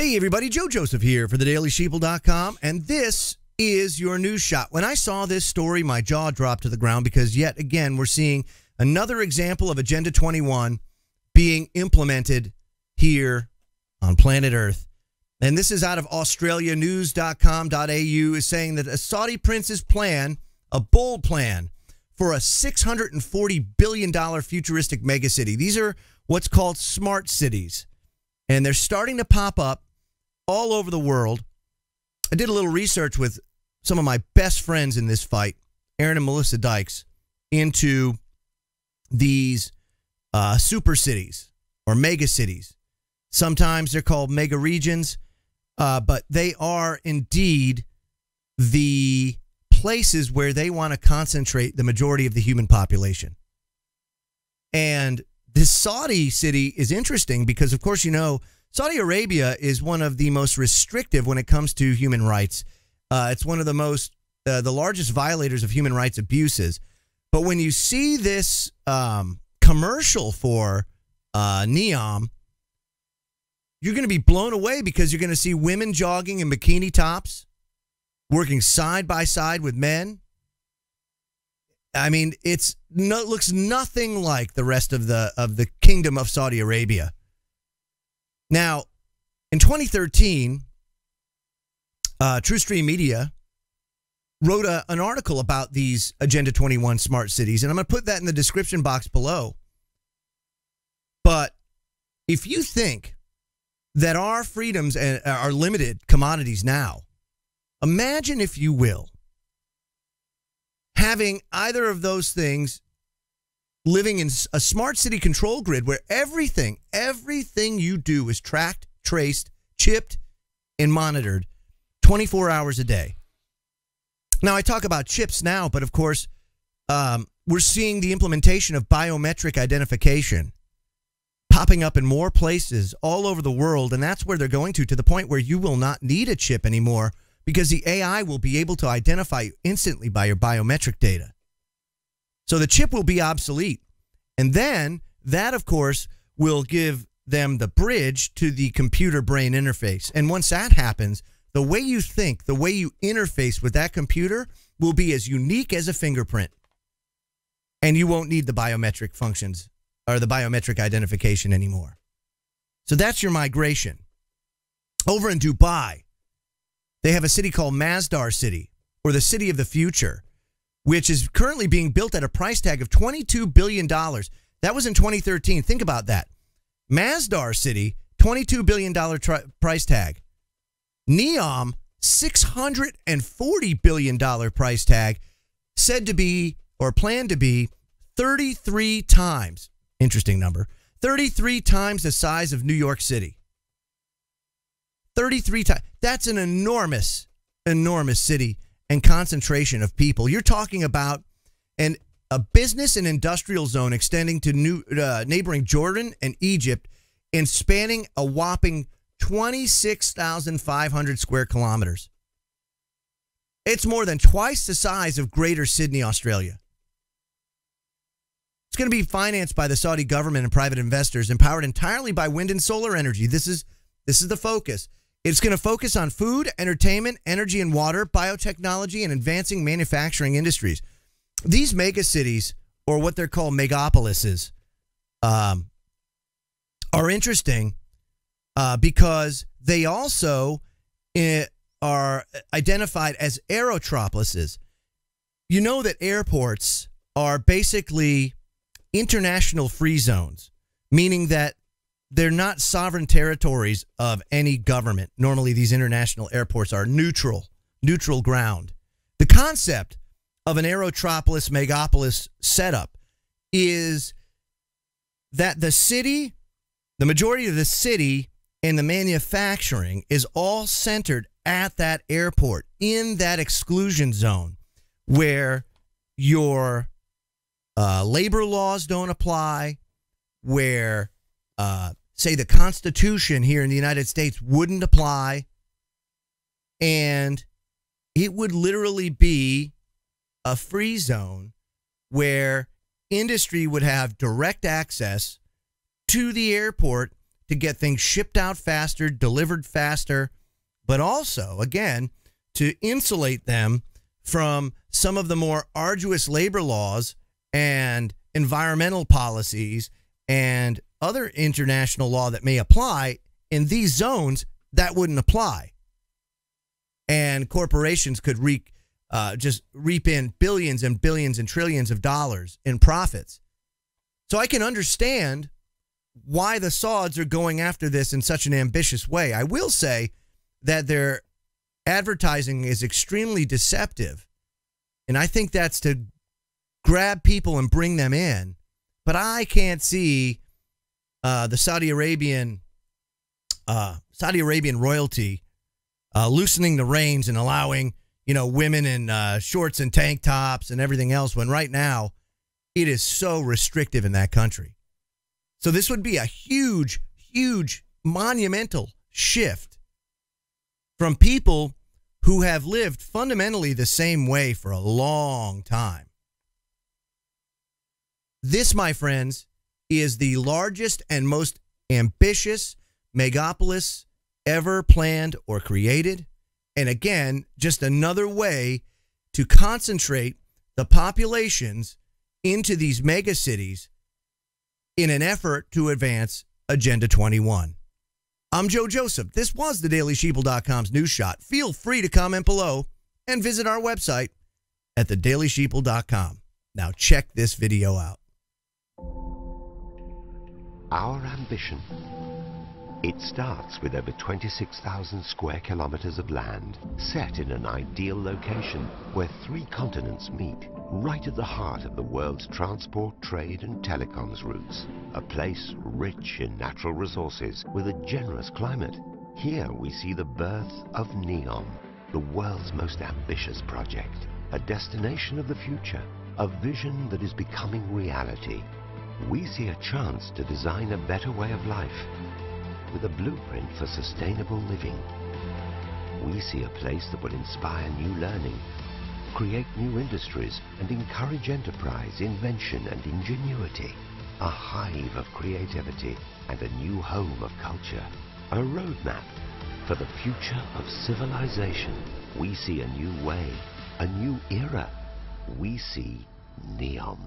Hey everybody, Joe Joseph here for thedailysheeple.com, and this is your news shot. When I saw this story, my jaw dropped to the ground because yet again we're seeing another example of Agenda 21 being implemented here on planet Earth. And this is out of Australia. News.com.au is saying that a Saudi prince's plan, a bold plan for a $640 billion futuristic megacity. These are what's called smart cities, and they're starting to pop up all over the world. I did a little research with some of my best friends in this fight, Aaron and Melissa Dykes, into these super cities or mega cities. Sometimes they're called mega regions, but they are indeed the places where they want to concentrate the majority of the human population. And this Saudi city is interesting because, of course, you know, Saudi Arabia is one of the most restrictive when it comes to human rights. It's one of the largest violators of human rights abuses. But when you see this commercial for NEOM, you're going to be blown away because you're going to see women jogging in bikini tops, working side by side with men. I mean, it looks nothing like the rest of the kingdom of Saudi Arabia. Now, in 2013, TrueStream Media wrote an article about these Agenda 21 smart cities, and I'm going to put that in the description box below. But if you think that our freedoms are limited commodities now, imagine, if you will, having either of those things living in a smart city control grid where everything you do is tracked, traced, chipped, and monitored 24 hours a day. Now, I talk about chips now, but of course, we're seeing the implementation of biometric identification popping up in more places all over the world, and that's where they're going to the point where you will not need a chip anymore because the AI will be able to identify you instantly by your biometric data. So the chip will be obsolete. And then that, of course, will give them the bridge to the computer-brain interface. And once that happens, the way you think, the way you interface with that computer will be as unique as a fingerprint. And you won't need the biometric functions or the biometric identification anymore. So that's your migration. Over in Dubai, they have a city called Masdar City, or the City of the Future, which is currently being built at a price tag of $22 billion. That was in 2013. Think about that. Masdar City, $22 billion price tag. NEOM, $640 billion price tag, said to be, or planned to be, 33 times, interesting number, 33 times the size of New York City. 33 times. That's an enormous, enormous city and concentration of people. You're talking about a business and industrial zone extending to neighboring Jordan and Egypt and spanning a whopping 26,500 square kilometers. It's more than twice the size of Greater Sydney, Australia. It's going to be financed by the Saudi government and private investors, empowered entirely by wind and solar energy. This is the focus. It's going to focus on food, entertainment, energy and water, biotechnology, and advancing manufacturing industries. These mega cities, or what they're called megapolises, are interesting because they also are identified as aerotropolises. You know that airports are basically international free zones, meaning that they're not sovereign territories of any government. Normally, these international airports are neutral ground. The concept of an aerotropolis, megapolis setup is that the city, the majority of the city and the manufacturing is all centered at that airport in that exclusion zone where your labor laws don't apply, where say the Constitution here in the United States wouldn't apply, and it would literally be a free zone where industry would have direct access to the airport to get things shipped out faster, delivered faster, but also, again, to insulate them from some of the more arduous labor laws and environmental policies and other international law that may apply in these zones that wouldn't apply. And corporations could just reap in billions and billions and trillions of dollars in profits. So I can understand why the Sauds are going after this in such an ambitious way. I will say that their advertising is extremely deceptive, and I think that's to grab people and bring them in. But I can't see the Saudi Arabian royalty loosening the reins and allowing, women in shorts and tank tops and everything else, when right now it is so restrictive in that country. So this would be a huge, huge, monumental shift from people who have lived fundamentally the same way for a long time. This, my friends, is the largest and most ambitious megapolis ever planned or created. And again, just another way to concentrate the populations into these mega cities in an effort to advance Agenda 21. I'm Joe Joseph. This was thedailysheeple.com's News Shot. Feel free to comment below and visit our website at thedailysheeple.com. Now check this video out. Our ambition. It starts with over 26,000 square kilometers of land, set in an ideal location where 3 continents meet, right at the heart of the world's transport, trade and telecoms routes. A place rich in natural resources with a generous climate. Here we see the birth of NEOM, the world's most ambitious project. A destination of the future, a vision that is becoming reality. We see a chance to design a better way of life, with a blueprint for sustainable living. We see a place that will inspire new learning, create new industries, and encourage enterprise, invention, and ingenuity. A hive of creativity and a new home of culture. A roadmap for the future of civilization. We see a new way, a new era. We see NEOM.